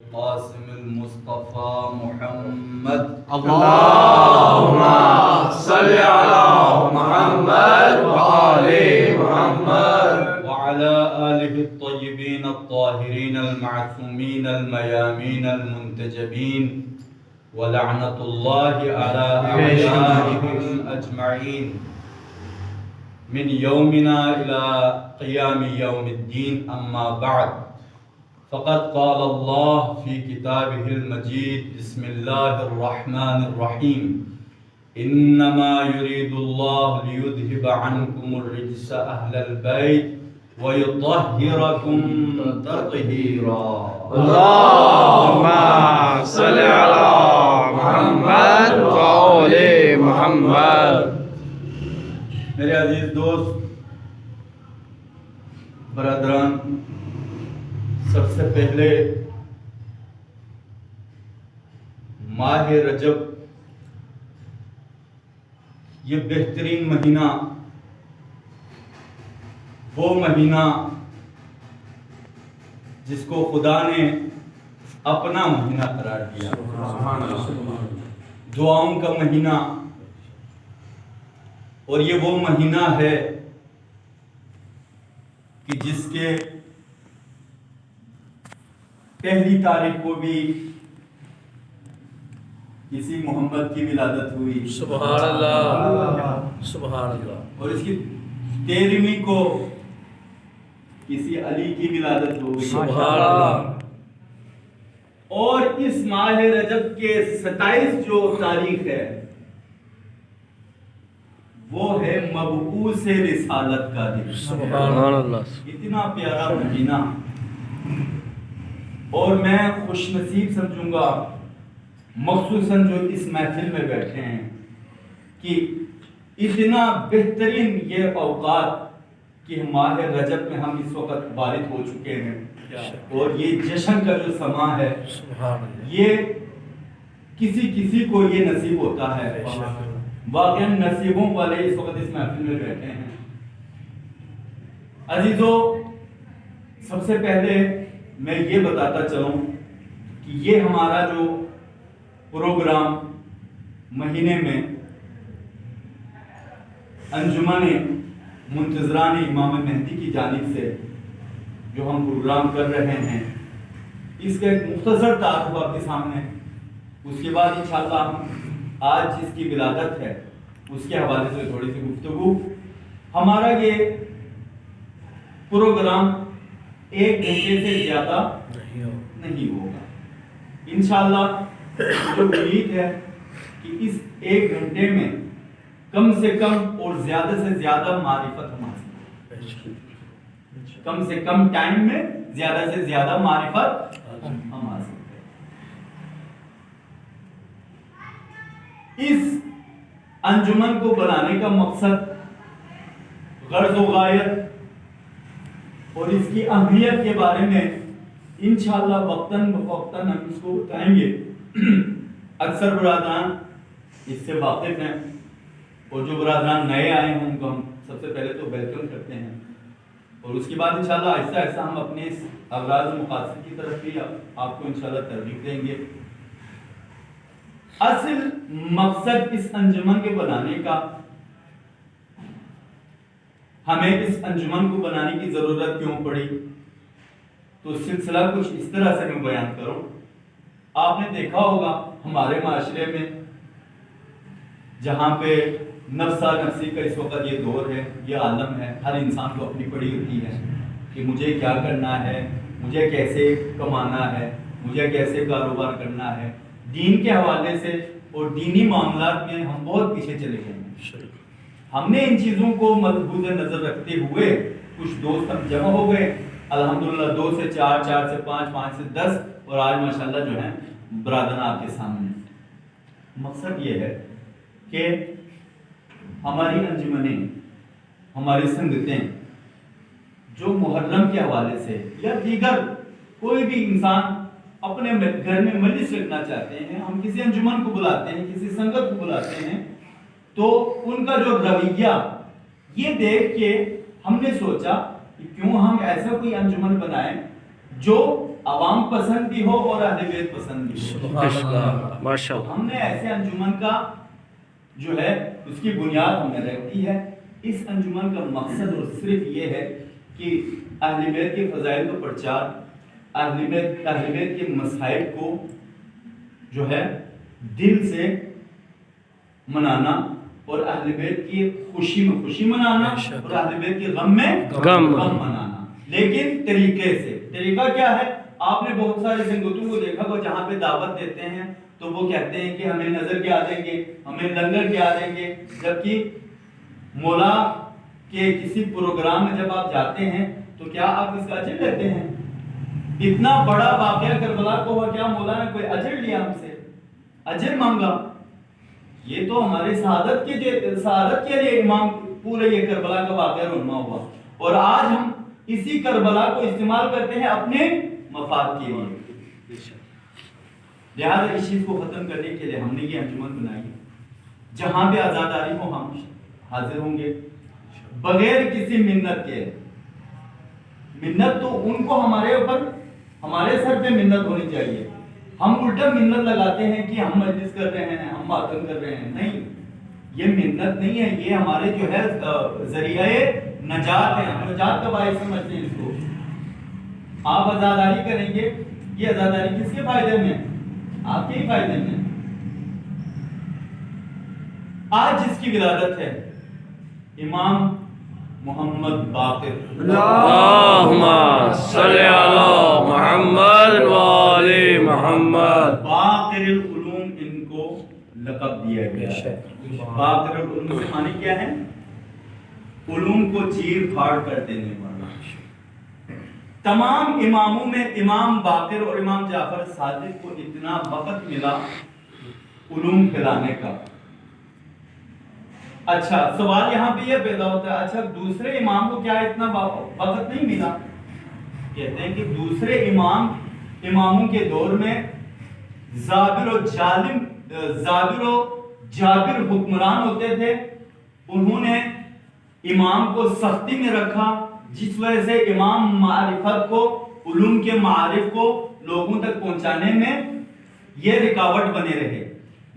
قاسم المصطفى محمد اللهم صل على محمد وآل محمد وعلى آله الطيبين الطاهرين المعصومين الميامين المنتجبين ولعنة الله على أعدائهم أجمعين من يومنا إلى قيام يوم الدين. أما بعد، فقد قال الله في كتابه المجيد: بسم الله الرحمن الرحيم. إنما يريد الله ليذهب عنكم الرجس أهل البيت ويطهركم تطهيرا. اللهم صل على محمد وآل محمد. میرے عزیز دوست، برادران، سب سے پہلے ماہ رجب، یہ بہترین مہینہ، وہ مہینہ جس کو خدا نے اپنا مہینہ قرار دیا، دعاؤں کا مہینہ، اور یہ وہ مہینہ ہے کہ جس کے پہلی تاریخ کو بھی کسی محمد کی ولادت ہوئی، سبحان اللہ، سبحان اللہ. اور اس کی 13ویں کو کسی علی کی ولادت ہوئی، سبحان اللہ. اور اس ماہ رجب کے 27 جو تاریخ ہے وہ ہے مبعوث رسالت کا دن. سبحان اللہ. اتنا پیارا مہینہ، اور میں خوش نصیب سمجھوں گا مخصوصاً جو اس محفل میں بیٹھے ہیں کہ اتنا بہترین یہ اوقات کہ ماہ رجب میں ہم اس وقت وارد ہو چکے ہیں، اور یہ جشن کا جو سماں ہے سبحان اللہ. یہ کسی کو یہ نصیب ہوتا ہے. واقعاً نصیبوں والے اس وقت اس محفل میں بیٹھے ہیں. عزیزو، سب سے پہلے میں یہ بتاتا چلوں کہ یہ ہمارا جو پروگرام مہینے میں انجمن منتظران امام مہدی کی جانب سے جو ہم پروگرام کر رہے ہیں، اس کا ایک مختصر تعارف آپ کے سامنے، اس کے بعد انشاءاللہ ہم آج جس کی ولادت ہے اس کے حوالے سے تھوڑی سی گفتگو. ہمارا یہ پروگرام 1 گھنٹے سے زیادہ نہیں ہوگا. انشاءاللہ جو امید ہے کہ اس 1 گھنٹے میں کم سے کم اور زیادہ سے زیادہ معرفت ہم حاصل کریں. کم سے کم ٹائم میں زیادہ سے زیادہ معرفت ہم حاصل کریں. اس انجمن کو بنانے کا مقصد، غرض و غایت اور اس کی اہمیت کے بارے میں انشاءاللہ وقتاً بوقتاً ہم اس کو بتائیں گے. اکثر برادران اس سے واقف ہیں، اور جو برادران نئے آئے ہیں ان کو ہم سب سے پہلے تو ویلکم کرتے ہیں، اور اس کے بعد انشاءاللہ آہستہ آہستہ ہم اپنے اس اغراض و مقاصد کی طرف بھی آپ کو انشاءاللہ ترغیب دیں گے. اصل مقصد اس انجمن کے بنانے کا، ہمیں اس انجمن کو بنانے کی ضرورت کیوں پڑی، تو سلسلہ کچھ اس طرح سے میں بیان کروں. آپ نے دیکھا ہوگا ہمارے معاشرے میں جہاں پہ نفسا نفسی کا اس وقت یہ دور ہے، یہ عالم ہے، ہر انسان کو اپنی پڑی ہوتی ہے کہ مجھے کیا کرنا ہے، مجھے کیسے کمانا ہے، مجھے کیسے کاروبار کرنا ہے. دین کے حوالے سے اور دینی معاملات میں ہم بہت پیچھے چلے گئے ہیں. ہم نے ان چیزوں کو ملحوظ نظر رکھتے ہوئے کچھ دوست ہم جمع ہو گئے، الحمدللہ 2 سے 4، 4 سے 5، 5 سے 10، اور آج ماشاءاللہ جو ہیں برادران آپ کے سامنے. مقصد یہ ہے کہ ہماری انجمنیں، ہماری سنگتیں جو محرم کے حوالے سے یا دیگر کوئی بھی انسان اپنے گھر میں مجلس رکھنا چاہتے ہیں، ہم کسی انجمن کو بلاتے ہیں، کسی سنگت کو بلاتے ہیں، تو ان کا جو رویہ یہ دیکھ کے ہم نے سوچا کہ کیوں ہم ایسا کوئی انجمن بنائیں جو عوام پسند بھی ہو اور اہل بیت پسند بھی ہو۔ سبحان اللہ ماشاء تو اللہ ہم نے ایسے انجمن کا جو ہے اس کی بنیاد ہمیں رہتی ہے۔ اس انجمن کا مقصد اور صرف یہ ہے کہ اہل بیت کے فضائل کو پرچار، اہل بیت کے مسائل کو جو ہے دل سے منانا، اور اہل بیت کی خوشی میں خوشی منانا، اور اہل بیت کے غم میں غم منانا، لیکن طریقے سے۔ طریقہ کیا ہے؟ آپ نے بہت سارے سنگتوں کو دیکھا کہ جہاں پہ دعوت دیتے ہیں تو وہ کہتے ہیں کہ ہمیں نظر کیا دیں گے، ہمیں لنگر کیا دیں گے، جبکہ مولا کے کسی پروگرام میں جب آپ جاتے ہیں تو کیا آپ اس کا اجر لیتے ہیں؟ اتنا بڑا واقعہ کربلا کو ہوا، کیا مولا نے کوئی اجر لیا ہم سے، اجر مانگا؟ یہ تو ہمارے سعادت کے لیے امام پورے یہ کربلا کا واقعہ رونما ہوا، اور آج ہم اسی کربلا کو استعمال کرتے ہیں اپنے مفاد کے لیے۔ لہذا اس چیز کو ختم کرنے کے لیے ہم نے یہ انجمن بنائی، جہاں پہ آزاداری ہو ہم حاضر ہوں گے بغیر کسی منت کے۔ منت تو ان کو ہمارے اوپر، ہمارے سر پہ منت ہونی چاہیے، ہم الٹا منت لگاتے ہیں کہ ہم مجلس کر رہے ہیں، ہم ماتم کر رہے ہیں۔ نہیں، یہ منت نہیں ہے، یہ ہمارے جو ہے ذریعہ نجات ہے، ہم نجات کا باعث سمجھتے ہیں اس کو۔ آپ آزاداری کریں گے، یہ آزاداری کس کے فائدے میں؟ آپ کے ہی فائدے میں۔ آج جس کی ولادت ہے امام محمد باقر، اللہم صلی علی محمد و آل محمد، باقر العلوم ان کو لقب دیا گیا ہے۔ باقر العلوم کے معنی کیا ہے؟ علوم کو چیر پھاڑ کر دینے والا۔ تمام اماموں میں امام باقر اور امام جعفر صادق کو اتنا وقت ملا علوم پھیلانے کا۔ اچھا، سوال یہاں پہ یہ پیدا ہوتا ہے، اچھا دوسرے امام کو کیا اتنا وقت نہیں ملا؟ کہتے ہیں کہ دوسرے اماموں کے دور میں زابر و جابر حکمران ہوتے تھے، انہوں نے امام کو سختی میں رکھا، جس وجہ سے امام معرفت کو، علوم کے معارف کو لوگوں تک پہنچانے میں یہ رکاوٹ بنے رہے۔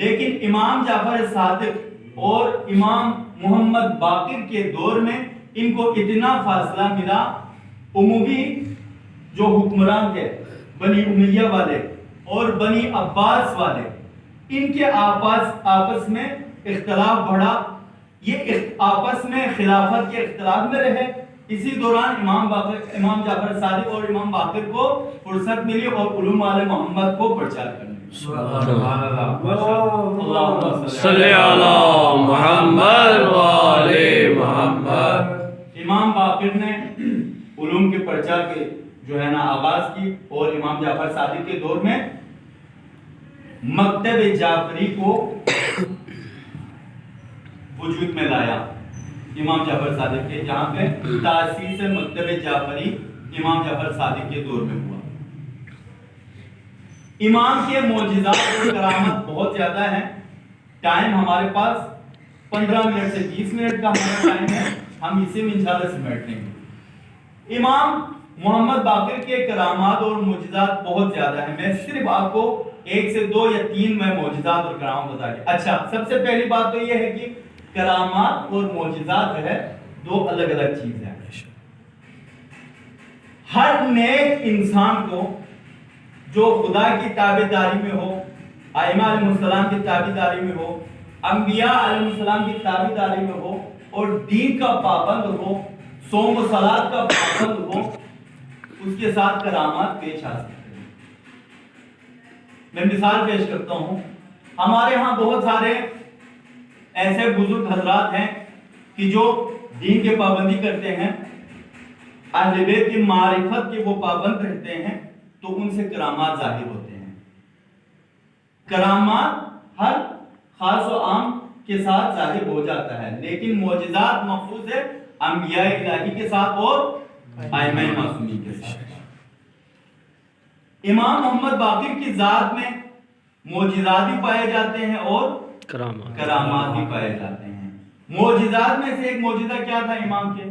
لیکن امام جعفر صادق اور امام محمد باقر کے دور میں ان کو اتنا فاصلہ ملا، اموی جو حکمران تھے، بنی امیہ والے اور بنی عباس والے، ان کے آپس میں اختلاف بڑھا، یہ آپس میں خلافت کے اختلاف میں رہے۔ اسی دوران امام جعفر صادق اور امام باقر کو فرصت ملی اور علوم والے محمد کو پرچار کرنے۔ سبحان اللہ صلی علی محمد و آل محمد۔ امام باقر نے علوم کے پرچار کے جو ہے نا آغاز کی، اور امام جعفر صادق کے دور میں مکتب جعفری کو وجود میں لایا۔ امام جعفر صادق کے جہاں پہ تاسیس مکتب جعفری امام جعفر صادق کے دور میں ہوا۔ امام کے معجزات اور کرامت بہت زیادہ ہیں، ٹائم ہمارے پاس 15 منٹ سے 20 منٹ کا ہمارا ٹائم ہے، ہم اسے میں انشاءاللہ سمیٹ لیں گے۔ امام محمد باقر کے کرامات اور معجزات بہت زیادہ ہیں، میں صرف آپ کو 1 سے 2 یا 3 میں معجزات اور کرامات بتا دیں۔ اچھا، سب سے پہلی بات تو یہ ہے کہ کرامات اور معجزات جو ہے دو الگ الگ چیز ہیں۔ ہر نیک انسان کو جو خدا کی تابعداری میں ہو، ائمہ علیہ السلام کی تابعداری میں ہو، انبیاء علیہ السلام کی تابعداری میں ہو، اور دین کا پابند ہو، صوم و صلاۃ کا پابند ہو، اس کے ساتھ کرامات پیش آ سکتے ہیں۔ میں مثال پیش کرتا ہوں، ہمارے ہاں بہت سارے ایسے بزرگ حضرات ہیں کہ جو دین کے پابندی کرتے ہیں، اہل بیت کی معرفت کے وہ پابند رہتے ہیں، تو ان سے کرامات ظاہر ہوتے ہیں۔ کرامات ہر خاص و عام کے ساتھ ظاہر ہو جاتا ہے، لیکن معجزات مخصوص ہے انبیاء الہی کے ساتھ اور ائمہ معصومین کے ساتھ۔ امام محمد باقر کی ذات میں معجزات بھی پائے جاتے ہیں اور کرامات بھی پائے جاتے ہیں۔ معجزات میں سے ایک معجزہ کیا تھا امام کے؟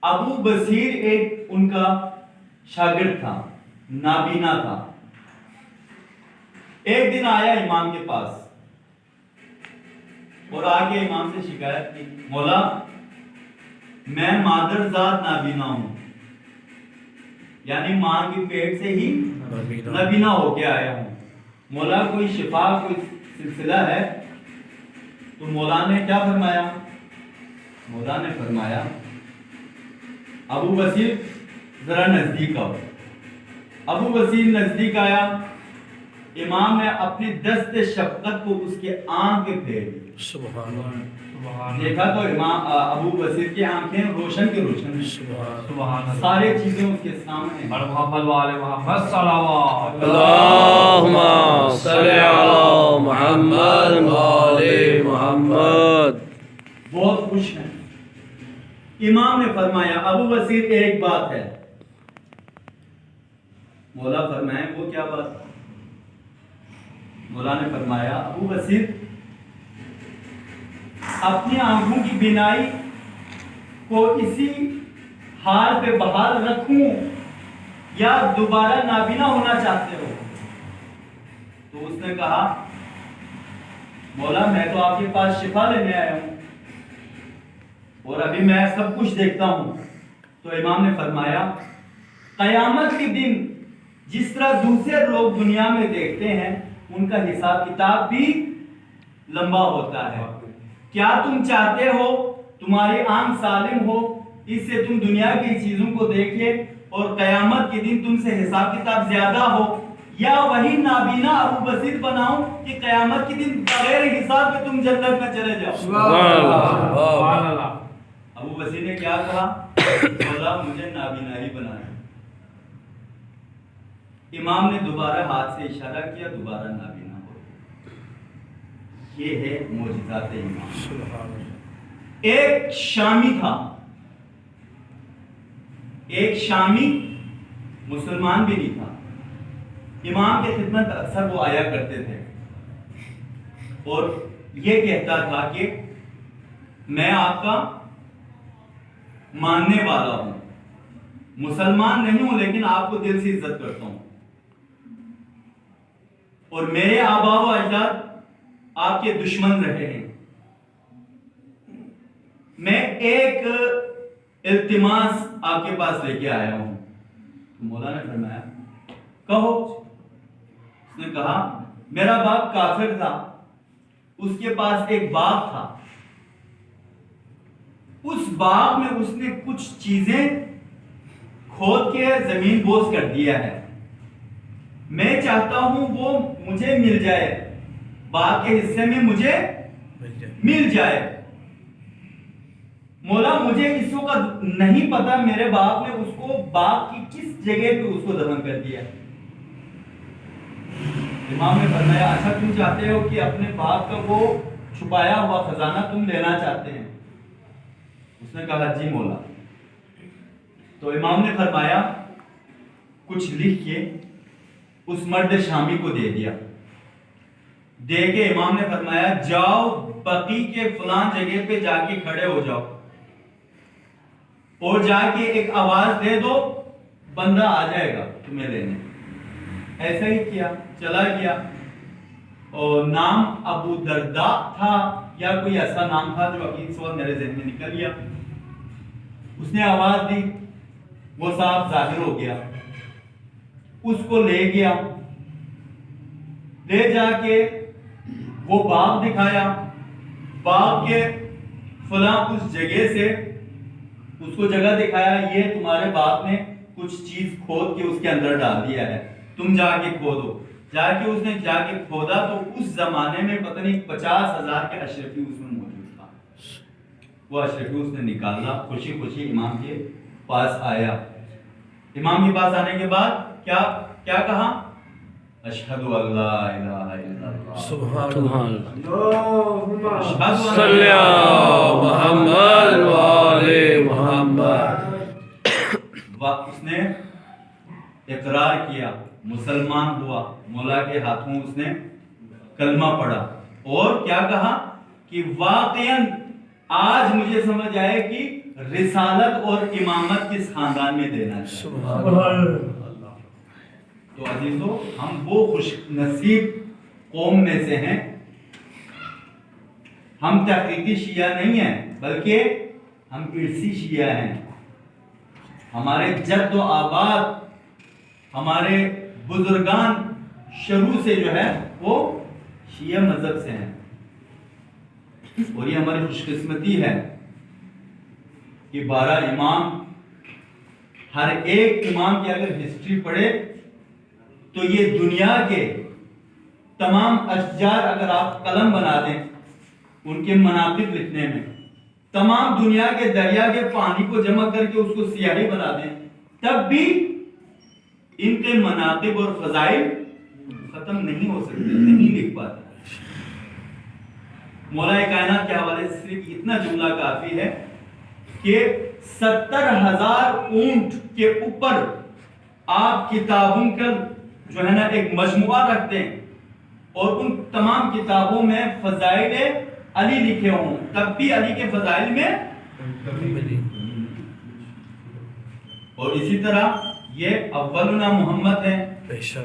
ابو بصیر ایک ان کا شاگرد تھا، نابینا تھا. ایک دن آیا امام کے پاس اور آ کے امام سے شکایت کی, مولا میں مادرزاد نابینا ہوں, یعنی ماں کے پیٹ سے ہی نابینا ہو کے آیا ہوں. مولا کوئی شفا کوئی سلسلہ ہے؟ تو مولا نے کیا فرمایا؟ مولا نے فرمایا ابو بصیر ذرا نزدیک آؤ. ابو بصیر نزدیک آیا. امام نے اپنی دست شفقت کو اس کے آنکھ پہ پھیر دی. سبحان اللہ. دیکھا تو امام ابو بصیر کی آنکھیں روشن کے روشن ہیں. سبحان اللہ. سارے چیزیں اس کے سامنے ہیں. محمد والے محمد صلوات. اللہم صلی علی محمد وآلِ محمد. بہت خوش ہیں. امام نے فرمایا ابو بصیر ایک بات ہے. مولا فرمائیں وہ کیا بات؟ مولا نے فرمایا ابو بصیر اپنی آنکھوں کی بینائی کو اسی حال پہ بحال رکھوں یا دوبارہ نابینا ہونا چاہتے ہو؟ تو اس نے کہا مولا میں تو آپ کے پاس شفا لینے آیا ہوں اور ابھی میں سب کچھ دیکھتا ہوں. تو امام نے فرمایا قیامت کے دن جس طرح دوسرے لوگ دنیا میں دیکھتے ہیں ان کا حساب کتاب بھی لمبا ہوتا ہے. کیا تم چاہتے ہو تمہاری آنکھ سالم ہو, اس سے تم دنیا کی چیزوں کو دیکھے اور قیامت کے دن تم سے حساب کتاب زیادہ ہو, یا وہی نابینا ابو بصیر بناؤں کہ قیامت کے دن بغیر حساب کے تم جنت میں چلے جاؤ؟ سبحان اللہ. ابو بصیر نے کیا کہا؟ مولا مجھے نابینا ہی بنایا. امام نے دوبارہ ہاتھ سے اشارہ کیا, دوبارہ نابینا ہو. یہ ہے معجزات امام. ایک شامی تھا, ایک شامی مسلمان بھی نہیں تھا. امام کے خدمت اکثر وہ آیا کرتے تھے اور یہ کہتا تھا کہ میں آپ کا ماننے والا ہوں, مسلمان نہیں ہوں لیکن آپ کو دل سے عزت کرتا ہوں, اور میرے آبا و اجداد آپ کے دشمن رہے ہیں. میں ایک التماس آپ کے پاس لے کے آیا ہوں. مولا نے فرمایا کہو. اس نے کہا میرا باپ کافر تھا, اس کے پاس ایک باغ تھا, اس باغ میں اس نے کچھ چیزیں کھود کے زمین بوس کر دیا ہے. میں چاہتا ہوں وہ مجھے مل جائے, باغ کے حصے میں مجھے مل جائے. مولا مجھے اس وقت نہیں پتا میرے باپ نے اس کو باغ کی کس جگہ پہ اس کو دفن کر دیا. امام نے فرمایا اچھا تم چاہتے ہو کہ اپنے باپ کا وہ چھپایا ہوا خزانہ تم لینا چاہتے ہیں؟ اس نے کہا جی مولا. تو امام نے فرمایا کچھ لکھ کے اس مرد شامی کو دے دیا. دے کے امام نے فرمایا جاؤ بقی کے فلان جگہ پہ جا کے کھڑے ہو جاؤ اور جا کے ایک آواز دے دو, بندہ آ جائے گا تمہیں لینے. ایسا ہی کیا, چلا گیا, اور نام ابو درداء تھا یا کوئی ایسا نام تھا جو ابھی اس وقت میرے ذہن میں نکل گیا. اس نے آواز دی, وہ صاحب ظاہر ہو گیا, اس کو لے گیا, لے جا کے وہ باغ دکھایا. باغ کے فلاں اس جگہ سے اس کو جگہ دکھایا, یہ تمہارے باپ نے کچھ چیز کھود کے اس کے اندر ڈال دیا ہے, تم جا کے کھودو. جا کے اس نے جا کے کھودا تو اس زمانے میں پتہ نہیں 50,000 کے اشرفی اس میں موجود تھا. وہ اشرفی اس نے نکالا, خوشی خوشی امام کے پاس آیا. امام کے پاس آنے کے بعد کیا کہا؟ اشہد ان لا الہ الا اللہ. سبحان اللہ. صلی علی محمد وآلِ محمد. اس نے اقرار کیا, مسلمان ہوا, مولا کے ہاتھوں اس نے کلمہ پڑھا, اور کیا کہا کہ واقعاً آج مجھے سمجھ آئے کہ رسالت اور امامت کس خاندان میں دینا چاہیے. تو عزیزو ہم وہ خوش نصیب قوم میں سے ہیں، ہم تحقیقی شیعہ نہیں ہیں بلکہ ہم ارثی شیعہ ہیں. ہمارے جد و آباد، ہمارے بزرگان شروع سے جو ہے وہ شیعہ مذہب سے ہیں. اور یہ ہماری خوش قسمتی ہے کہ 12 امام، ہر ایک امام کی اگر ہسٹری پڑھے تو یہ دنیا کے تمام اشجار اگر آپ قلم بنا دیں ان کے مناقب لکھنے میں، تمام دنیا کے دریا کے پانی کو جمع کر کے اس کو سیاہی بنا دیں، تب بھی ان کے مناقب اور فضائل ختم نہیں ہو سکتے، نہیں لکھ پاتے. مولا کائنات کے حوالے سے صرف اتنا جملہ کافی ہے کہ 70,000 اونٹ کے اوپر آپ کتابوں کا جو ہے نا ایک مجموعہ رکھتے ہیں اور ان تمام کتابوں میں فضائل علی لکھے ہوں، تب بھی علی کے فضائل میں. اور اسی طرح یہ اولنا محمد ہے،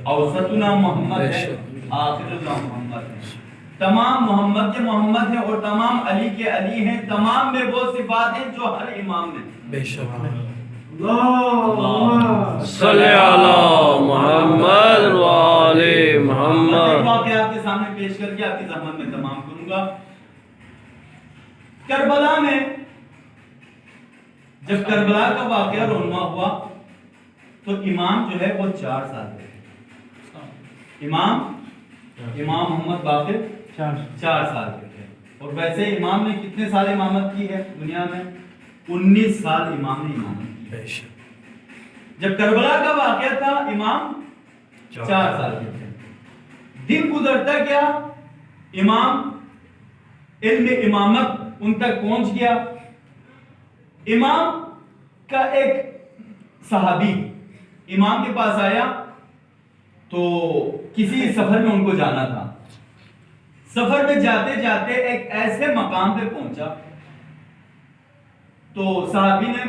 اوسطنا محمد ہے، آخرنا محمد ہے. تمام محمد کے محمد ہیں اور تمام علی کے علی ہیں. تمام میں وہ صفات ہیں جو ہر امام میں. بے شک. صلی علی محمد و آل محمد. واقعہ آپ کے سامنے پیش کر کے آپ کی زحمت میں تمام کروں گا. کربلا میں جب کربلا کا واقعہ رونما ہوا تو امام جو ہے وہ 4 سال کے تھے. امام محمد باقر 4 سال کے تھے. اور ویسے امام نے کتنے سال امامت کی ہے دنیا میں؟ 19 سال امام نے امامت کی. جب کربلا کا واقعہ تھا امام 4 سال کے تھے. دن گزرتا گیا، امام علم امامت ان تک پہنچ گیا. امام کا ایک صحابی امام کے پاس آیا تو کسی سفر میں ان کو جانا تھا. سفر میں جاتے جاتے ایک ایسے مقام پہ پہنچا تو صحابی نے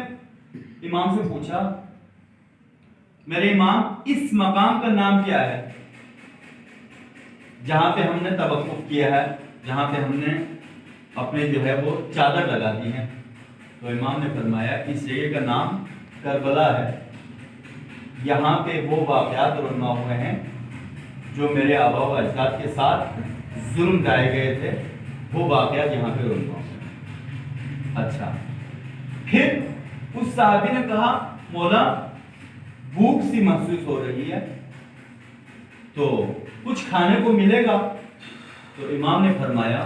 امام سے پوچھا، میرے امام اس مقام کا نام کیا ہے جہاں پہ ہم نے توقف کیا ہے، جہاں پہ ہم نے اپنے جو ہے وہ چادر لگا دی ہے؟ تو امام نے فرمایا اس جگہ کا نام کربلا ہے. یہاں پہ وہ واقعات رونما ہوئے ہیں جو میرے آبا و اجداد کے ساتھ ظلم ڈائے گئے تھے، وہ واقعات یہاں پہ رونما ہوئے. اچھا، پھر اس صحابی نے کہا مولا بھوک سی محسوس ہو رہی ہے تو کچھ کھانے کو ملے گا؟ تو امام نے فرمایا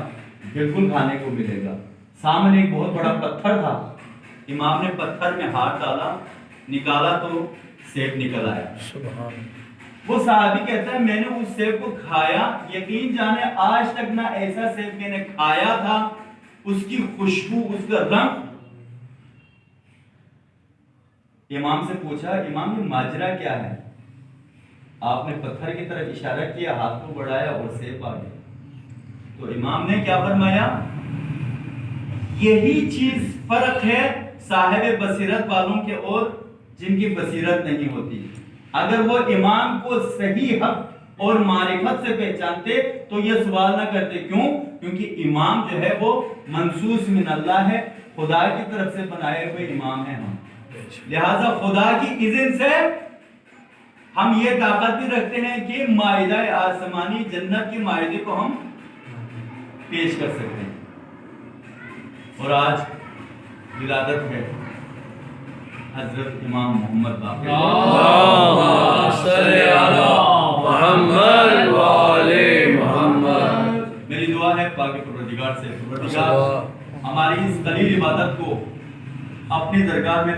بالکل کھانے کو ملے گا. سامنے ایک بہت بڑا پتھر تھا. امام نے پتھر میں ہاتھ ڈالا، نکالا تو سیب نکل آیا. وہ صحابی کہتا ہے میں نے اس سیب کو کھایا، یقین جانے آج تک نہ ایسا سیب میں نے کھایا تھا، اس کی خوشبو، اس کا رنگ. امام سے پوچھا امام یہ ماجرا کیا ہے؟ آپ نے پتھر کی طرف اشارہ کیا، ہاتھ کو بڑھایا اور سیب آ گیا. تو امام نے کیا فرمایا؟ یہی چیز فرق ہے صاحب بصیرت والوں کے اور جن کی بصیرت نہیں ہوتی. اگر وہ امام کو صحیح حق اور معرفت سے پہچانتے تو یہ سوال نہ کرتے. کیوں؟ کیونکہ امام جو ہے وہ منصوص من اللہ ہے، خدا کی طرف سے بنائے ہوئے امام ہیں ہم. لہذا خدا کی اذن سے ہم یہ طاقت بھی رکھتے ہیں کہ مائدہ آسمانی جنت کے مائدے کو ہم پیش کر سکتے ہیں. اور آج ولادت ہے حضرت امام محمد باقر. اللہم صلی علی محمد و آل محمد. میری دعا ہے پاک پروردگار سے، پروردگار ہماری اس قلیل عبادت کو اپنی درگاہ میں